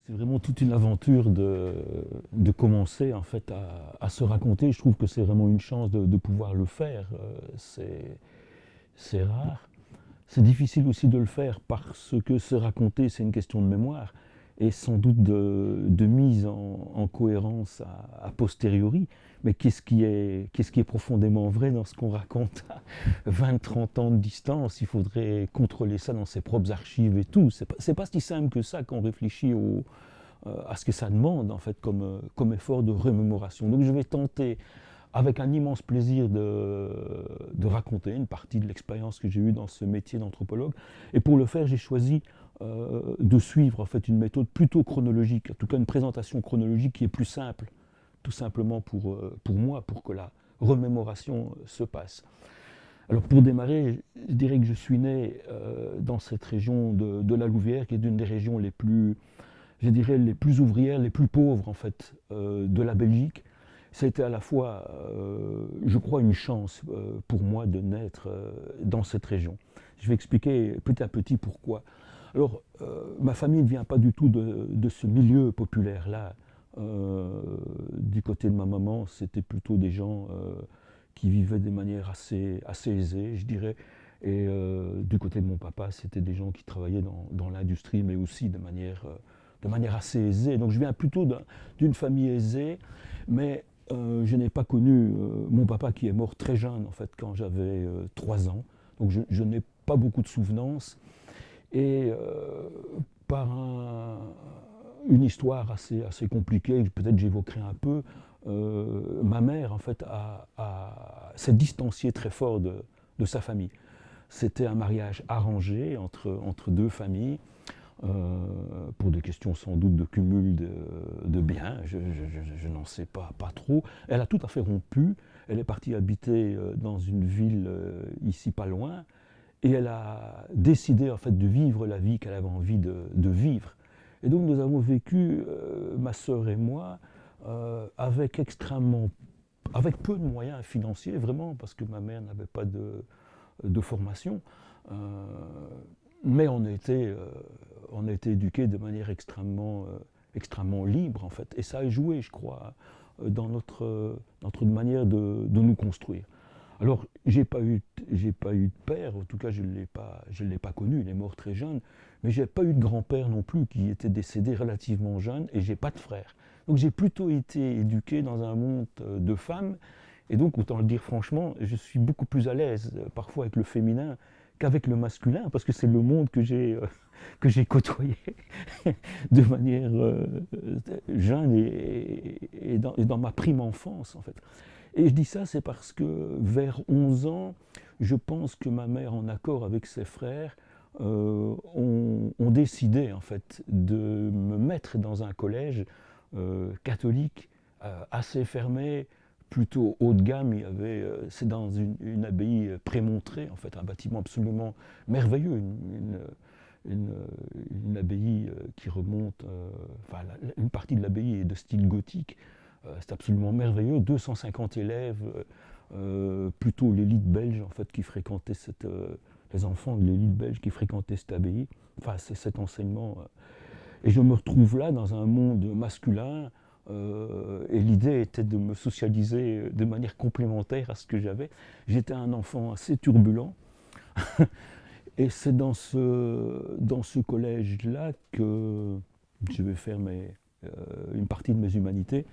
C'est vraiment toute une aventure de commencer en fait à se raconter. Je trouve que c'est vraiment une chance de pouvoir le faire. C'est rare. C'est difficile aussi de le faire parce que se raconter, c'est une question de mémoire et sans doute de mise en cohérence a posteriori. Mais qu'est-ce qui est profondément vrai dans ce qu'on raconte à 20-30 ans de distance? Il faudrait contrôler ça dans ses propres archives et tout. C'est pas si simple que ça quand on réfléchit à ce que ça demande en fait comme effort de remémoration. Donc je vais tenter avec un immense plaisir de raconter une partie de l'expérience que j'ai eue dans ce métier d'anthropologue. Et pour le faire, j'ai choisi de suivre en fait une méthode plutôt chronologique, en tout cas une présentation chronologique qui est plus simple, tout simplement pour moi, pour que la remémoration se passe. Alors pour démarrer, je dirais que je suis né dans cette région de la Louvière, qui est une des régions les plus, je dirais, les plus ouvrières, les plus pauvres en fait de la Belgique. C'était à la fois, je crois, une chance pour moi de naître dans cette région. Je vais expliquer petit à petit pourquoi. Alors, ma famille ne vient pas du tout de ce milieu populaire-là. Du côté de ma maman, c'était plutôt des gens qui vivaient de manière assez aisée, je dirais. Et du côté de mon papa, c'était des gens qui travaillaient dans l'industrie, mais aussi de manière assez aisée. Donc je viens plutôt d'une famille aisée, mais je n'ai pas connu mon papa qui est mort très jeune, en fait, quand j'avais 3 ans. Donc je n'ai pas beaucoup de souvenances. Et par une histoire assez compliquée, que peut-être j'évoquerai un peu, ma mère, en fait, s'est distanciée très fort de sa famille. C'était un mariage arrangé entre deux familles, pour des questions sans doute de cumul de biens, je n'en sais pas trop. Elle a tout à fait rompu, elle est partie habiter dans une ville ici pas loin, et elle a décidé en fait de vivre la vie qu'elle avait envie de vivre. Et donc nous avons vécu, ma sœur et moi, avec peu de moyens financiers, vraiment, parce que ma mère n'avait pas de formation. Euh, mais on a été éduqués de manière extrêmement libre, en fait. Et ça a joué, je crois, dans notre manière de nous construire. Alors, j'ai pas eu de père, en tout cas, je l'ai pas connu, il est mort très jeune, mais j'ai pas eu de grand-père non plus qui était décédé relativement jeune, et j'ai pas de frère. Donc j'ai plutôt été éduqué dans un monde de femmes, et donc, autant le dire franchement, je suis beaucoup plus à l'aise parfois avec le féminin qu'avec le masculin, parce que c'est le monde que j'ai côtoyé de manière jeune et dans ma prime enfance, en fait. Et je dis ça, c'est parce que vers 11 ans, je pense que ma mère, en accord avec ses frères, ont décidé en fait de me mettre dans un collège catholique assez fermé, plutôt haut de gamme. C'est dans une abbaye prémontrée, en fait, un bâtiment absolument merveilleux, une, une abbaye qui remonte, enfin, une partie de l'abbaye est de style gothique. C'est absolument merveilleux. 250 élèves, plutôt l'élite belge en fait qui fréquentait les enfants de l'élite belge qui fréquentaient cette abbaye. Enfin, c'est cet enseignement. Et je me retrouve là dans un monde masculin. Et l'idée était de me socialiser de manière complémentaire à ce que j'avais. J'étais un enfant assez turbulent. Et c'est dans ce collège-là que je vais faire une partie de mes humanités.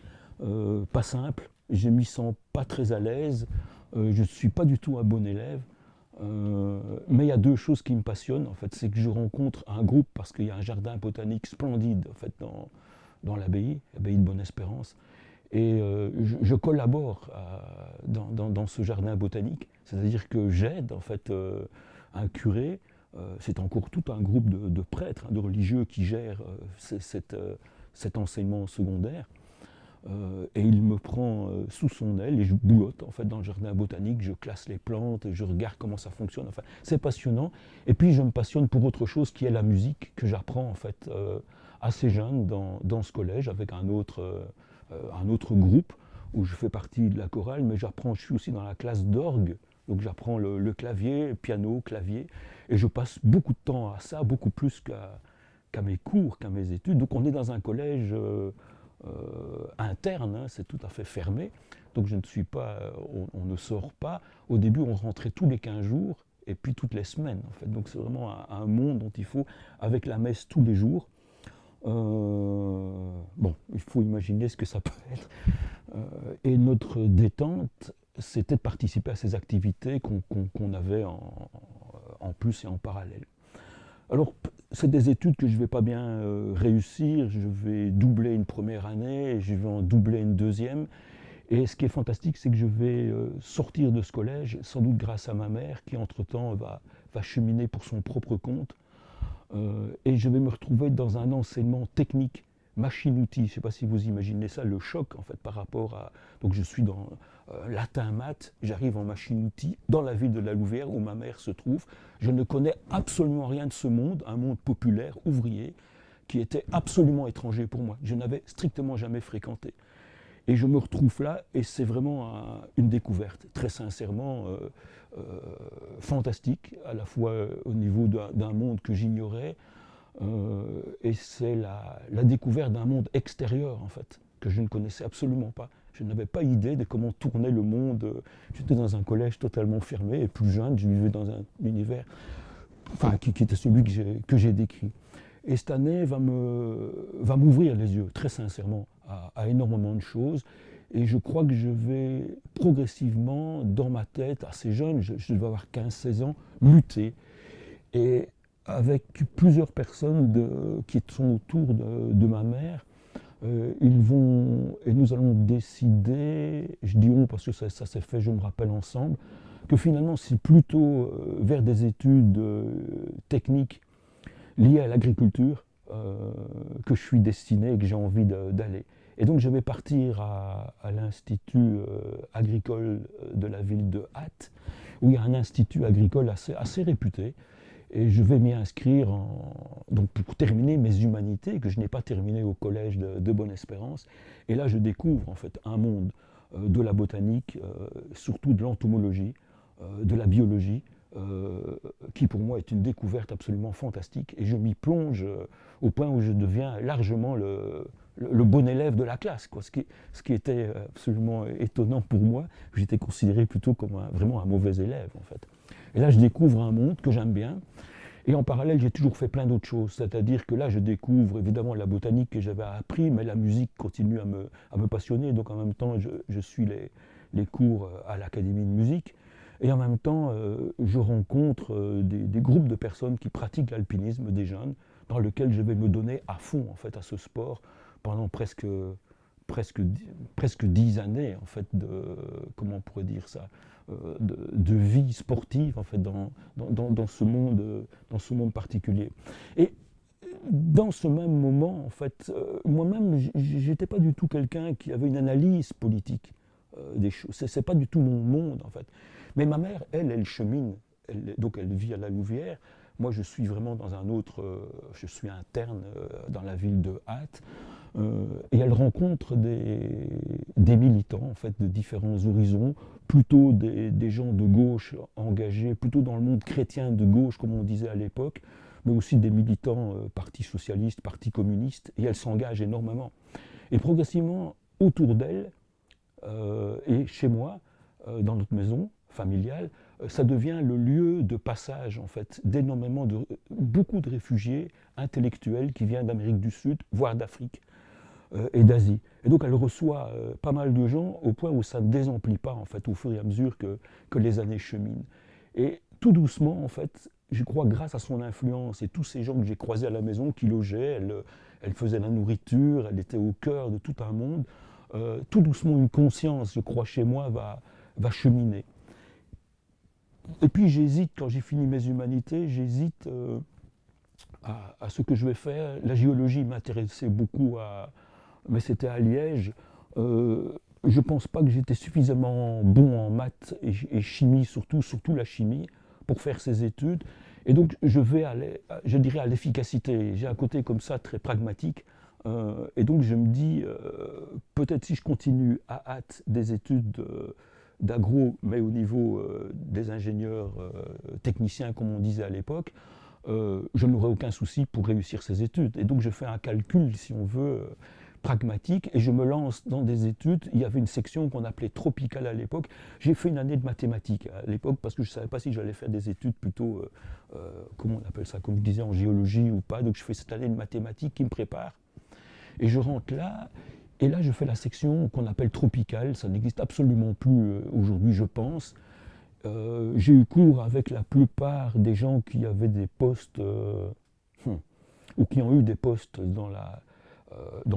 Pas simple, je m'y sens pas très à l'aise, je ne suis pas du tout un bon élève, mais il y a deux choses qui me passionnent, en fait, c'est que je rencontre un groupe, parce qu'il y a un jardin botanique splendide en fait, dans l'abbaye de Bonne-Espérance, et je collabore dans ce jardin botanique, c'est-à-dire que j'aide en fait un curé, c'est encore tout un groupe de prêtres, de religieux qui gèrent cet enseignement secondaire. Et il me prend sous son aile et je boulotte en fait dans le jardin botanique, je classe les plantes, je regarde comment ça fonctionne. Enfin, c'est passionnant. Et puis je me passionne pour autre chose qui est la musique que j'apprends en fait assez jeune dans ce collège avec un autre groupe où je fais partie de la chorale, mais je suis aussi dans la classe d'orgue. Donc j'apprends le clavier, piano, clavier, et je passe beaucoup de temps à ça, beaucoup plus qu'à mes cours, qu'à mes études. Donc on est dans un collège interne, hein, c'est tout à fait fermé. Donc je ne suis pas, on ne sort pas. Au début, on rentrait tous les 15 jours et puis toutes les semaines. En fait. Donc c'est vraiment un monde dont il faut, avec la messe tous les jours. Bon, il faut imaginer ce que ça peut être. Et notre détente, c'était de participer à ces activités qu'on avait en plus et en parallèle. Alors, c'est des études que je ne vais pas bien réussir. Je vais doubler une première année, et je vais en doubler une deuxième. Et ce qui est fantastique, c'est que je vais sortir de ce collège, sans doute grâce à ma mère, qui entre-temps va cheminer pour son propre compte. Et je vais me retrouver dans un enseignement technique, machine-outil. Je ne sais pas si vous imaginez ça, le choc en fait par rapport à... Donc je suis dans latin maths, j'arrive en machine-outil dans la ville de La Louvière où ma mère se trouve. Je ne connais absolument rien de ce monde, un monde populaire, ouvrier, qui était absolument étranger pour moi. Je n'avais strictement jamais fréquenté. Et je me retrouve là, et c'est vraiment une découverte, très sincèrement, fantastique, à la fois au niveau d'un monde que j'ignorais, et c'est la découverte d'un monde extérieur, en fait, que je ne connaissais absolument pas. Je n'avais pas idée de comment tournait le monde. J'étais dans un collège totalement fermé, et plus jeune, je vivais dans un univers qui était celui que j'ai décrit. Et cette année va m'ouvrir les yeux, très sincèrement, à énormément de choses. Et je crois que je vais progressivement, dans ma tête, assez jeune, je devais avoir 15-16 ans, muter. Et avec plusieurs personnes qui sont autour de ma mère, et nous allons décider, je dis on parce que ça s'est fait, je me rappelle, ensemble, que finalement c'est plutôt vers des études techniques liées à l'agriculture que je suis destiné et que j'ai envie d'aller. Et donc je vais partir à l'Institut agricole de la ville de Hatt, où il y a un institut agricole assez réputé. Et je vais m'y inscrire donc pour terminer mes humanités, que je n'ai pas terminé au collège de Bonne-Espérance. Et là, je découvre en fait un monde de la botanique, surtout de l'entomologie, de la biologie, qui pour moi est une découverte absolument fantastique. Et je m'y plonge au point où je deviens largement le bon élève de la classe, quoi. Ce qui était absolument étonnant pour moi. J'étais considéré plutôt comme vraiment un mauvais élève, en fait. Et là, je découvre un monde que j'aime bien. Et en parallèle, j'ai toujours fait plein d'autres choses. C'est-à-dire que là, je découvre évidemment la botanique que j'avais appris, mais la musique continue à me passionner. Donc en même temps, je suis les cours à l'Académie de musique. Et en même temps, je rencontre des groupes de personnes qui pratiquent l'alpinisme, des jeunes, dans lesquels je vais me donner à fond en fait, à ce sport pendant presque 10 années en fait, comment on pourrait dire ça, de vie sportive en fait, dans ce monde particulier. Et dans ce même moment, en fait, moi-même, j'étais pas du tout quelqu'un qui avait une analyse politique des choses. C'est pas du tout mon monde, en fait. Mais ma mère, elle chemine, donc elle vit à La Louvière. Moi, je suis vraiment dans un autre. Je suis interne dans la ville de Hatt. Et elle rencontre des militants, en fait, de différents horizons, plutôt des gens de gauche engagés, plutôt dans le monde chrétien de gauche, comme on disait à l'époque, mais aussi des militants parti socialiste, parti communiste, et elle s'engage énormément. Et progressivement, autour d'elle, et chez moi, dans notre maison familiale, ça devient le lieu de passage, en fait, beaucoup de réfugiés intellectuels qui viennent d'Amérique du Sud, voire d'Afrique et d'Asie. Et donc elle reçoit pas mal de gens au point où ça ne désemplit pas, en fait, au fur et à mesure que les années cheminent. Et tout doucement, en fait, je crois, grâce à son influence et tous ces gens que j'ai croisés à la maison qui logeaient, elle faisait la nourriture, elle était au cœur de tout un monde, tout doucement une conscience, je crois, chez moi va cheminer. Et puis j'hésite, quand j'ai fini mes humanités, j'hésite à ce que je vais faire. La géologie m'intéressait beaucoup, mais c'était à Liège. Je ne pense pas que j'étais suffisamment bon en maths et chimie, surtout la chimie, pour faire ces études. Et donc je vais je dirais à l'efficacité. J'ai un côté comme ça très pragmatique. Et donc je me dis, peut-être si je continue à hâte des études d'agro, mais au niveau des ingénieurs techniciens, comme on disait à l'époque, je n'aurai aucun souci pour réussir ces études. Et donc je fais un calcul, si on veut, pragmatique, et je me lance dans des études. Il y avait une section qu'on appelait tropicale à l'époque. J'ai fait une année de mathématiques à l'époque parce que je ne savais pas si j'allais faire des études plutôt, comment on appelle ça, comme je disais, en géologie ou pas. Donc je fais cette année de mathématiques qui me prépare. Et je rentre là, et là je fais la section qu'on appelle tropicale. Ça n'existe absolument plus aujourd'hui, je pense. J'ai eu cours avec la plupart des gens qui avaient des postes, ou qui ont eu des postes dans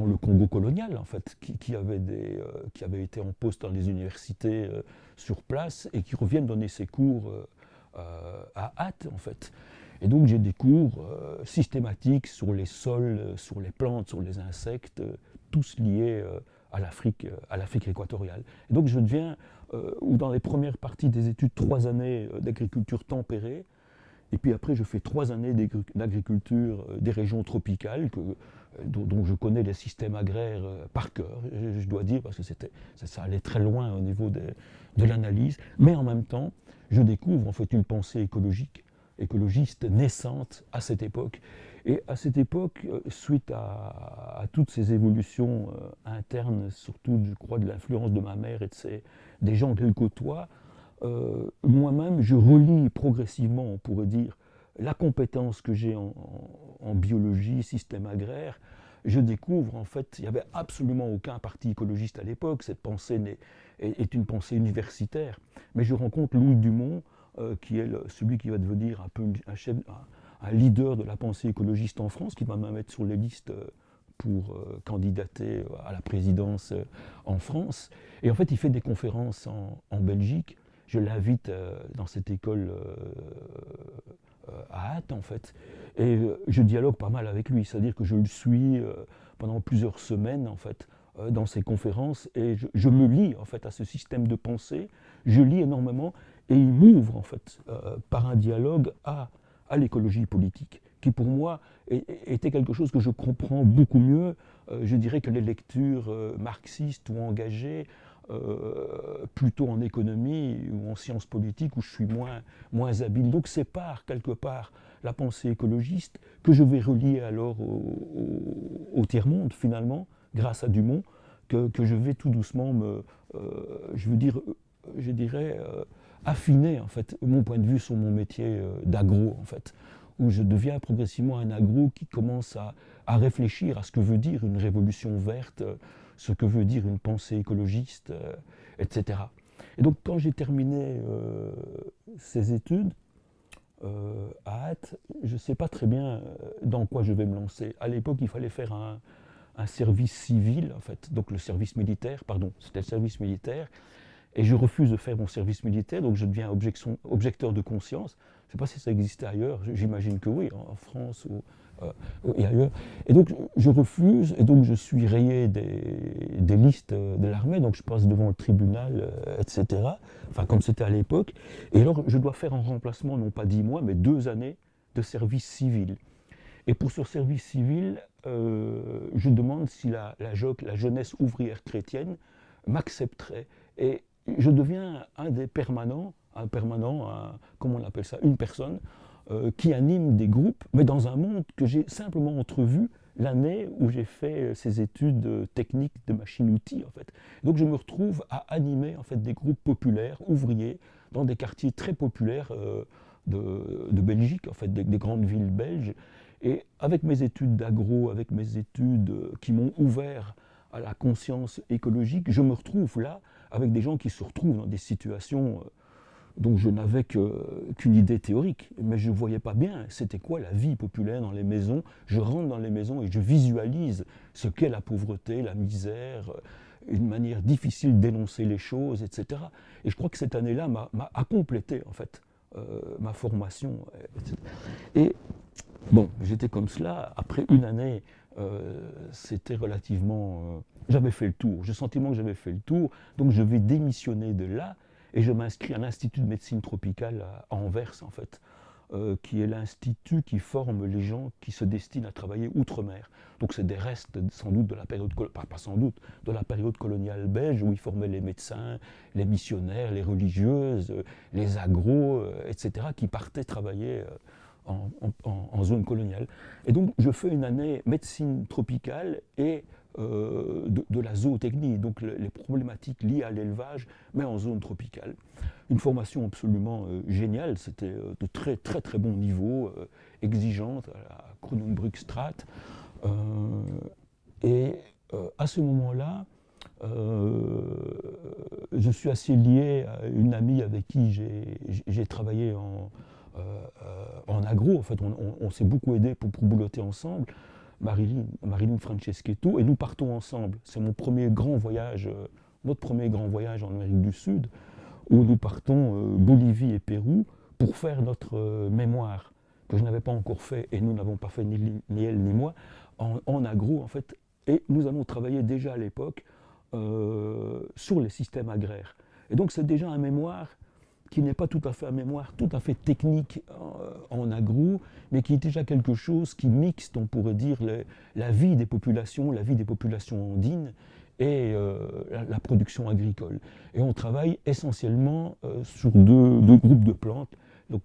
le Congo colonial, en fait, qui avaient été en poste dans les universités sur place et qui reviennent donner ces cours à hâte, en fait. Et donc j'ai des cours systématiques sur les sols, sur les plantes, sur les insectes, tous liés à l'Afrique équatoriale. Et donc je deviens, ou dans les premières parties des études, 3 années d'agriculture tempérée, et puis après je fais 3 années d'agriculture des régions tropicales, dont je connais les systèmes agraires par cœur, je dois dire, parce que ça allait très loin au niveau de l'analyse, mais en même temps, je découvre en fait une pensée écologiste naissante à cette époque. Et à cette époque, suite à toutes ces évolutions internes, surtout, je crois, de l'influence de ma mère et des gens qu'elle côtoie, moi-même, je relie progressivement, on pourrait dire, la compétence que j'ai en biologie, système agraire. Je découvre, en fait, il n'y avait absolument aucun parti écologiste à l'époque, cette pensée est une pensée universitaire. Mais je rencontre Louis Dumont, qui est celui qui va devenir un peu un leader de la pensée écologiste en France, qui va me mettre sur les listes pour candidater à la présidence en France. Et en fait, il fait des conférences en Belgique. Je l'invite dans cette école à hâte, en fait. Et je dialogue pas mal avec lui, c'est-à-dire que je le suis pendant plusieurs semaines, en fait, dans ses conférences, et je me lie, en fait, à ce système de pensée. Je lis énormément, et il m'ouvre, en fait, par un dialogue à l'écologie politique, qui pour moi était quelque chose que je comprends beaucoup mieux, je dirais, que les lectures marxistes ou engagées, plutôt en économie ou en sciences politiques où je suis moins habile. Donc sépare quelque part la pensée écologiste que je vais relier alors au tiers-monde finalement, grâce à Dumont, que je vais tout doucement je dirais, affiner en fait mon point de vue sur mon métier d'agro en fait, où je deviens progressivement un agro qui commence à réfléchir à ce que veut dire une révolution verte, ce que veut dire une pensée écologiste, etc. Et donc quand j'ai terminé ces études, à hâte, je ne sais pas très bien dans quoi je vais me lancer. À l'époque, il fallait faire un service civil, en fait, donc le service militaire, pardon, c'était le service militaire, et je refuse de faire mon service militaire, donc je deviens objecteur de conscience. Je ne sais pas si ça existait ailleurs, j'imagine que oui, en France et ailleurs. Et donc je refuse, et donc je suis rayé des listes de l'armée, donc je passe devant le tribunal, etc. Enfin, comme c'était à l'époque. Et alors je dois faire en remplacement, non pas 10 mois, mais 2 années de service civil. Et pour ce service civil, je demande si la JOC, la jeunesse ouvrière chrétienne, m'accepterait. Et je deviens un des permanents, comment on appelle ça, une personne qui anime des groupes, mais dans un monde que j'ai simplement entrevu l'année où j'ai fait ces études techniques de machine-outil, en fait. Donc je me retrouve à animer en fait des groupes populaires, ouvriers, dans des quartiers très populaires de Belgique, en fait, des grandes villes belges. Et avec mes études d'agro, avec mes études qui m'ont ouvert à la conscience écologique, je me retrouve là avec des gens qui se retrouvent dans des situations dont je n'avais qu'une idée théorique, mais je ne voyais pas bien c'était quoi la vie populaire dans les maisons. Je rentre dans les maisons et je visualise ce qu'est la pauvreté, la misère, une manière difficile d'énoncer les choses, etc. Et je crois que cette année-là a complété en fait ma formation, etc. Et Bon, j'étais comme cela. Après une année, c'était relativement. J'avais fait le tour. J'ai le sentiment que j'avais fait le tour. Donc je vais démissionner de là et je m'inscris à l'Institut de médecine tropicale à Anvers, en fait, qui est l'institut qui forme les gens qui se destinent à travailler outre-mer. Donc c'est des restes sans doute de la période, pas sans doute, de la période coloniale belge où ils formaient les médecins, les missionnaires, les religieuses, les agros, etc., qui partaient travailler en zone coloniale. Et donc je fais une année médecine tropicale et de la zootechnie, donc les problématiques liées à l'élevage, mais en zone tropicale. Une formation absolument géniale, c'était de très très très bon niveau, exigeante, à la Kronenbrückstraat. Euh, et à ce moment-là, je suis assez lié à une amie avec qui j'ai travaillé en agro. En fait, on s'est beaucoup aidé pour boulotter ensemble. Marilyn Franceschetto, et nous partons ensemble. C'est mon premier grand voyage, notre premier grand voyage en Amérique du Sud, où nous partons Bolivie et Pérou pour faire notre mémoire, que je n'avais pas encore fait, et nous n'avons pas fait ni elle ni moi, en agro en fait. Et nous allons travailler déjà à l'époque sur les systèmes agraires. Et donc c'est déjà un mémoire qui n'est pas tout à fait un mémoire tout à fait technique en agro, mais qui est déjà quelque chose qui mixte, on pourrait dire, la vie des populations andines, et la production agricole. Et on travaille essentiellement sur deux groupes de plantes, donc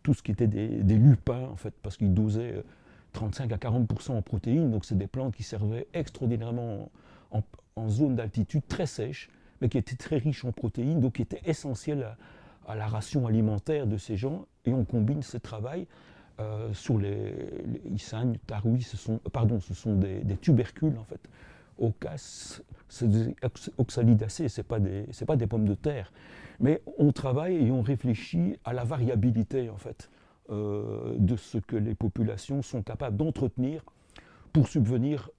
tout ce qui était des lupins, en fait, parce qu'ils dosaient 35 à 40% en protéines, donc c'est des plantes qui servaient extraordinairement en zone d'altitude très sèche, mais qui étaient très riches en protéines, donc qui étaient essentielles à la ration alimentaire de ces gens, et on combine ce travail sur les Isagnes, Tarouis, ce sont des tubercules en fait. Ocas, c'est des oxalidacées, c'est pas des pommes de terre. Mais on travaille et on réfléchit à la variabilité en fait de ce que les populations sont capables d'entretenir pour subvenir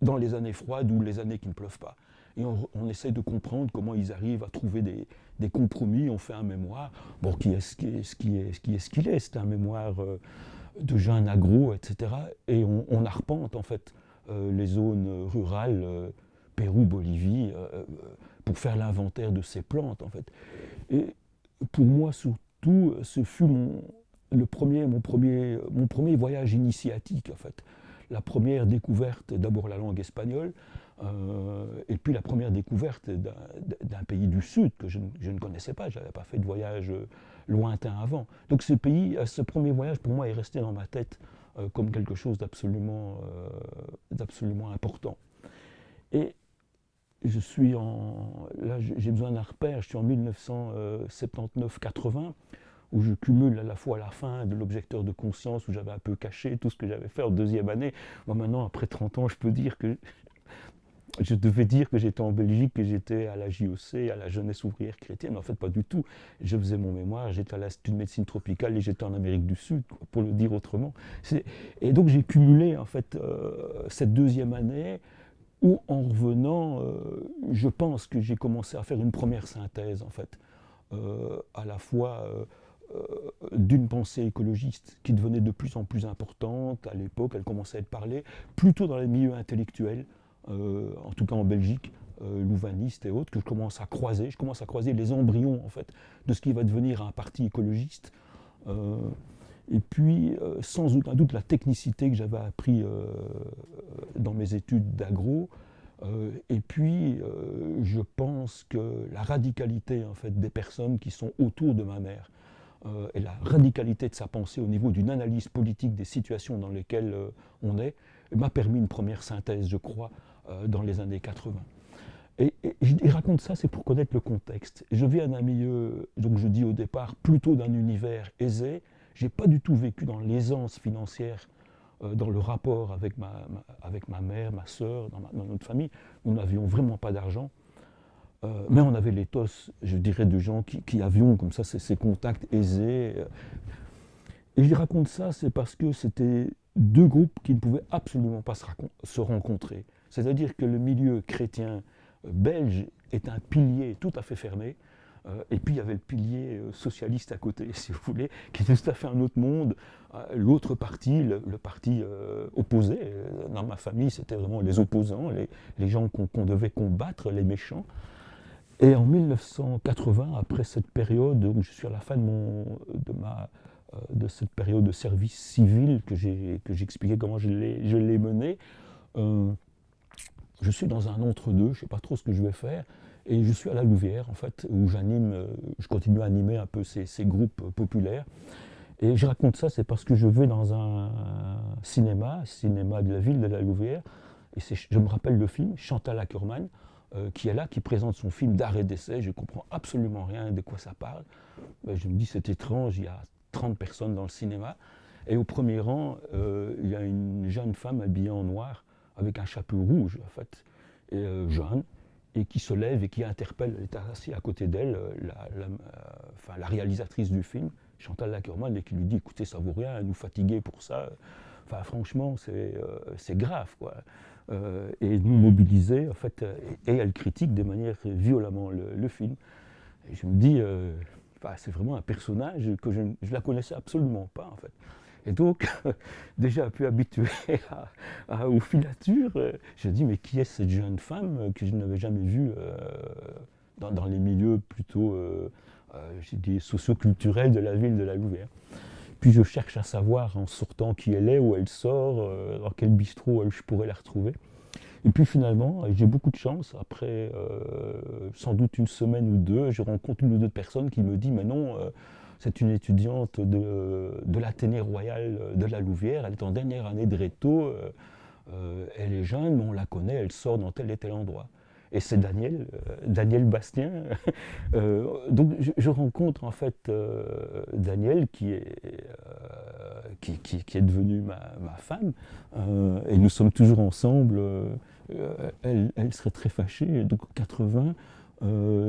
dans les années froides ou les années qui ne pleuvent pas. Et on essaie de comprendre comment ils arrivent à trouver des compromis. On fait un mémoire, bon, qui est ce qu'il est. C'est un mémoire de jeunes agro, etc. Et on arpente en fait les zones rurales, Pérou, Bolivie, pour faire l'inventaire de ces plantes en fait. Et pour moi surtout, ce fut mon premier voyage initiatique en fait. La première découverte, d'abord la langue espagnole, et puis la première découverte d'un pays du Sud que je ne connaissais pas, je n'avais pas fait de voyage lointain avant. Donc ce premier voyage pour moi est resté dans ma tête comme quelque chose d'absolument important. Et là j'ai besoin d'un repère, je suis en 1979-80, où je cumule à la fois la fin de l'objecteur de conscience, où j'avais un peu caché tout ce que j'avais fait en deuxième année. Moi maintenant, après 30 ans, je peux dire que je devais dire que j'étais en Belgique, que j'étais à la JOC, à la Jeunesse ouvrière chrétienne, mais en fait pas du tout. Je faisais mon mémoire, j'étais à l'Institut de médecine tropicale et j'étais en Amérique du Sud, pour le dire autrement. Et donc j'ai cumulé en fait cette deuxième année où en revenant, je pense que j'ai commencé à faire une première synthèse en fait, à la fois d'une pensée écologiste qui devenait de plus en plus importante. À l'époque, elle commençait à être parlée plutôt dans les milieux intellectuels, en tout cas en Belgique, louvanistes et autres, que je commence à croiser. Je commence à croiser les embryons en fait de ce qui va devenir un parti écologiste. Et puis, sans aucun doute, la technicité que j'avais appris dans mes études d'agro. Et puis, je pense que la radicalité en fait, des personnes qui sont autour de ma mère, et la radicalité de sa pensée au niveau d'une analyse politique des situations dans lesquelles on est, m'a permis une première synthèse, je crois, dans les années 80. Et je raconte ça, c'est pour connaître le contexte. Je viens d'un milieu, donc je dis au départ, plutôt d'un univers aisé. Je n'ai pas du tout vécu dans l'aisance financière, dans le rapport avec ma mère, ma sœur, dans notre famille. Nous n'avions vraiment pas d'argent. Mais on avait l'éthos, je dirais, de gens qui avions comme ça ces contacts aisés. Et je raconte ça, c'est parce que c'était deux groupes qui ne pouvaient absolument pas se rencontrer. C'est-à-dire que le milieu chrétien belge est un pilier tout à fait fermé, Et puis il y avait le pilier socialiste à côté, si vous voulez, qui était tout à fait un autre monde. L'autre parti, le parti opposé, dans ma famille, c'était vraiment les opposants, les gens qu'on devait combattre, les méchants. Et en 1980, après cette période où je suis à la fin de cette période de service civil que j'expliquais comment je l'ai menée, je suis dans un entre-deux, je ne sais pas trop ce que je vais faire, et je suis à la Louvière, en fait, où je continue à animer un peu ces groupes populaires. Et je raconte ça, c'est parce que je vais dans un cinéma de la ville de la Louvière, et je me rappelle le film, Chantal Akerman, qui est là, qui présente son film d'art et d'essai. Je ne comprends absolument rien de quoi ça parle. Ben, je me dis, c'est étrange, il y a 30 personnes dans le cinéma. Et au premier rang, il y a une jeune femme habillée en noir, avec un chapeau rouge, en fait, et jeune, et qui se lève et qui interpelle, elle est assise à côté d'elle, la réalisatrice du film, Chantal Akerman, et qui lui dit, écoutez, ça vaut rien, nous fatiguer pour ça. Enfin, franchement, c'est grave, quoi. Et nous mobiliser, en fait, et elle critique de manière violemment le film. Et je me dis, c'est vraiment un personnage que je ne la connaissais absolument pas, en fait. Et donc, déjà un peu habitué aux filatures, je me dis, mais qui est cette jeune femme que je n'avais jamais vue dans les milieux plutôt, j'ai dit, socio-culturels de la ville de la Louvière. Puis je cherche à savoir en sortant qui elle est, où elle sort, dans quel bistrot je pourrais la retrouver. Et puis finalement, j'ai beaucoup de chance, après sans doute une semaine ou deux, je rencontre une ou deux personnes qui me disent, mais non, c'est une étudiante de l'Athénée royal de la Louvière, elle est en dernière année de réto, elle est jeune, mais on la connaît, elle sort dans tel et tel endroit. Et c'est Daniel Bastien. Donc je rencontre en fait Daniel qui est devenue ma femme, et nous sommes toujours ensemble. Elle serait très fâchée, donc 80,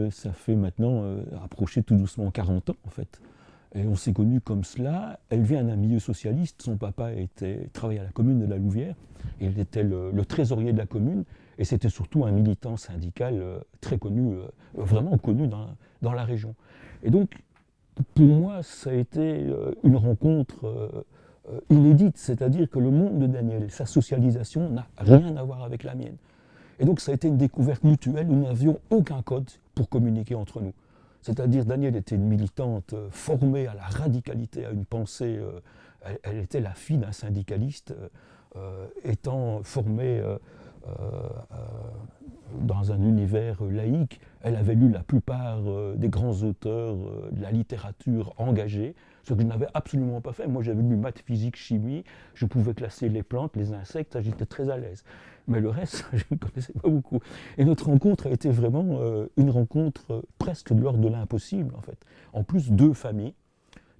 ça fait maintenant approcher tout doucement 40 ans en fait. Et on s'est connus comme cela. Elle vient d'un milieu socialiste, son papa travaillait à la commune de la Louvière, il était le trésorier de la commune, et c'était surtout un militant syndical très connu, vraiment connu dans la région. Et donc, pour moi, ça a été une rencontre inédite, c'est-à-dire que le monde de Daniel, sa socialisation n'a rien à voir avec la mienne. Et donc ça a été une découverte mutuelle où nous n'avions aucun code pour communiquer entre nous. C'est-à-dire Daniel était une militante formée à la radicalité, à une pensée, elle était la fille d'un syndicaliste, étant formée dans un univers laïque. Elle avait lu la plupart des grands auteurs de la littérature engagée, ce que je n'avais absolument pas fait. Moi, j'avais lu maths, physique, chimie, je pouvais classer les plantes, les insectes, ça, j'étais très à l'aise. Mais le reste, je ne connaissais pas beaucoup. Et notre rencontre a été vraiment une rencontre presque de l'ordre de l'impossible, en fait. En plus, deux familles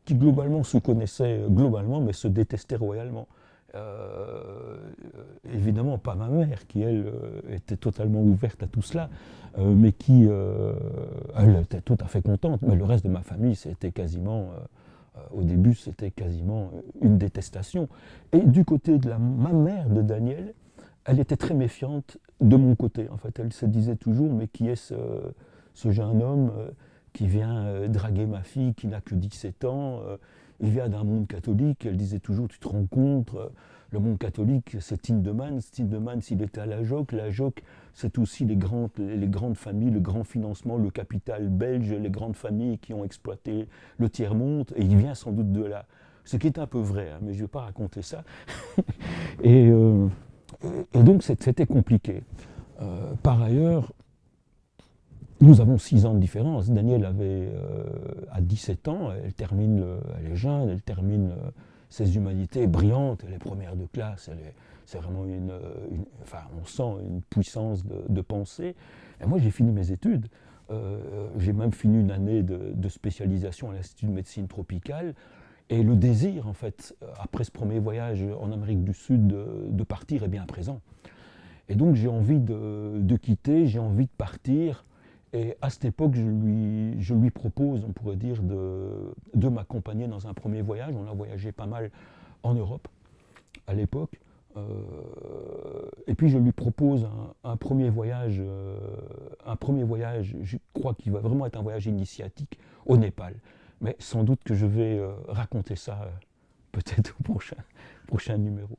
qui globalement se connaissaient globalement, mais se détestaient royalement. Évidemment pas ma mère qui elle était totalement ouverte à tout cela, mais qui elle était tout à fait contente, mais le reste de ma famille c'était quasiment au début c'était quasiment une détestation. Et du côté de ma mère de Daniel, elle était très méfiante de mon côté, en fait elle se disait toujours, mais qui est ce jeune homme qui vient draguer ma fille qui n'a que 17 ans, il vient d'un monde catholique, elle disait toujours, tu te rends compte, le monde catholique, c'est Tindemans, s'il était à la JOC, c'est aussi les grandes familles, le grand financement, le capital belge, les grandes familles qui ont exploité le tiers-monde, et il vient sans doute de là. Ce qui est un peu vrai, hein, mais je ne vais pas raconter ça. et donc c'était compliqué. Par ailleurs, nous avons 6 ans de différence. Daniel a 17 ans, elle est jeune, elle termine ses humanités brillantes, elle est première de classe, c'est vraiment on sent une puissance de pensée. Et moi j'ai fini mes études, j'ai même fini une année de spécialisation à l'Institut de médecine tropicale, et le désir en fait, après ce premier voyage en Amérique du Sud, de partir est bien présent. Et donc j'ai envie de quitter, j'ai envie de partir. Et à cette époque, je lui propose, on pourrait dire, de m'accompagner dans un premier voyage. On a voyagé pas mal en Europe à l'époque. Et puis je lui propose un premier voyage, je crois qu'il va vraiment être un voyage initiatique au Népal. Mais sans doute que je vais raconter ça peut-être au prochain numéro.